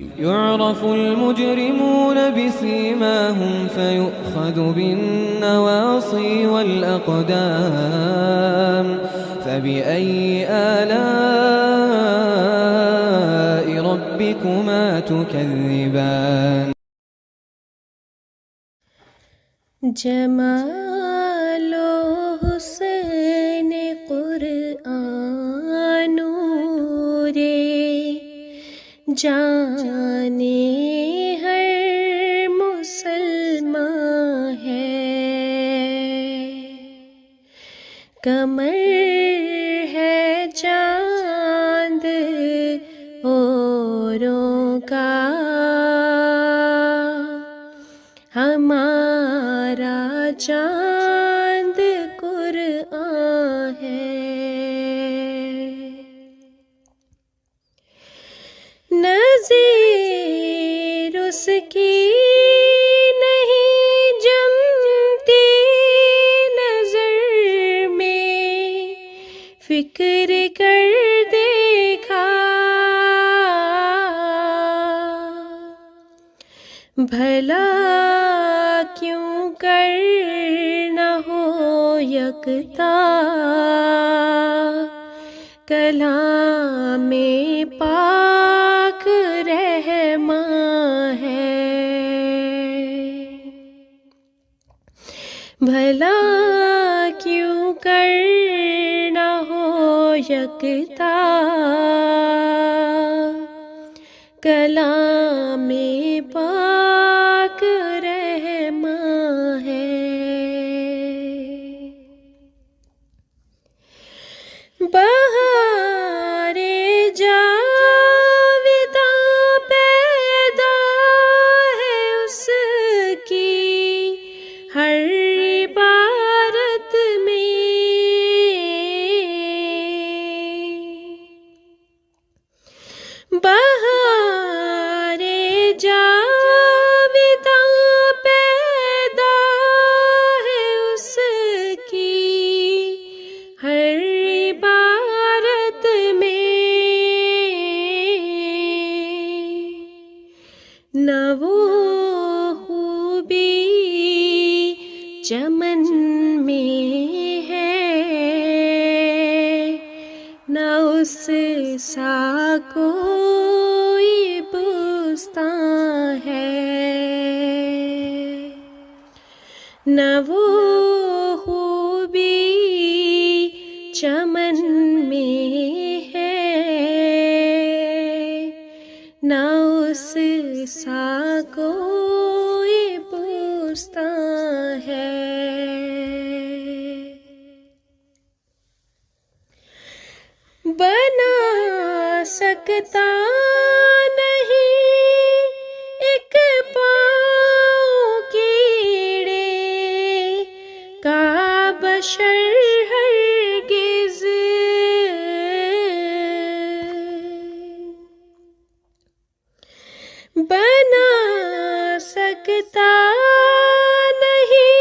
يعرف المجرمون بسيماهم فيؤخذ بالنواصي والأقدام فبأي آلاء ربكما تكذبان جمال و حسن قرآن نورے جانے ہر مسلمان ہے، کمر ہے چاند اوروں کا، ہمارا چاند قرآن ہے۔ نظیر اس کی نہیں جمتی نظر میں، فکر کر دیکھا بھلا کیوں کر نہ ہو یکتا، کلام پاک رحماں ہے، بھلا کیوں کر نہ ہو یکتا، کلام پاک رحماں ہے۔ بہار جاویداں پیدا ہے اس کی ہر عبارت میں، بہار جاویداں پیدا ہے اس کی ہر عبارت میں، نہ وہ خوبی چمن میں ہے، نہ اس سا کوئی بستاں ہے، نہ وہ خوبی چمن میں ہے، نہ اس سا کوئی بستاں ہے۔ بنا سکتا نہیں ایک پاؤں کیڑے کا بشر ہرگز، بنا سکتا نہیں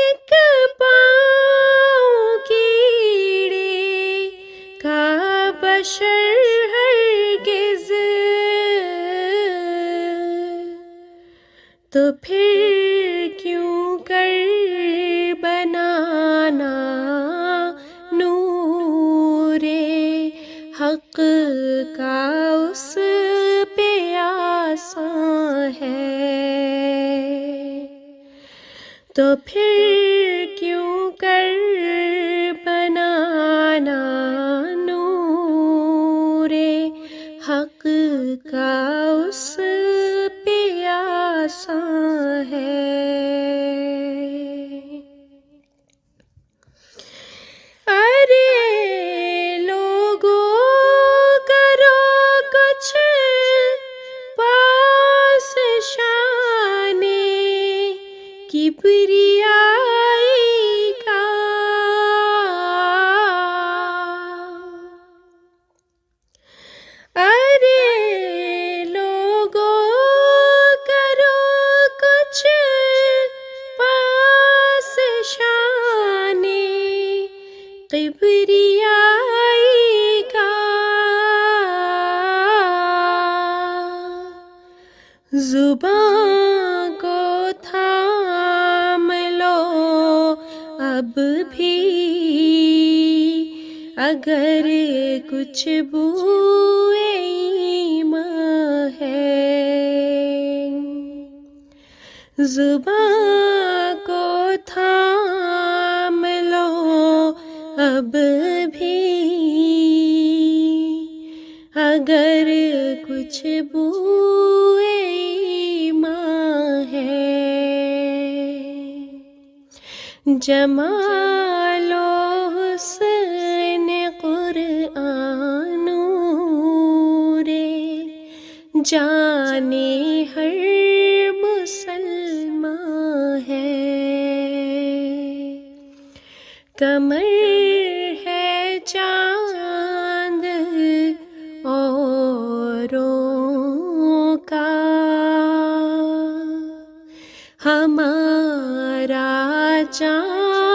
ایک پاؤں کیڑے کا بشر ہرگز، تو پھر کیوں کر بنانا نور حق کا اس پہ آسان ہے، تو پھر کیوں کر بنانا نور حق کا اس پہ آسان ہے۔ ارے لوگوں کرو کچھ پاس شان کبریائی کا، ارے لوگوں کرو کچھ پاس زباں کو تھام لو اب بھی، اگر کچھ بوئے ایمان ہے۔ زباں کو تھام لو اب بھی، اگر کچھ بوئے ایمان ہے۔ جمال و حسن قرآن نور جان ہر مسلمان ہے۔ کمر ہے چاند اوروں کا، ہمارا چاند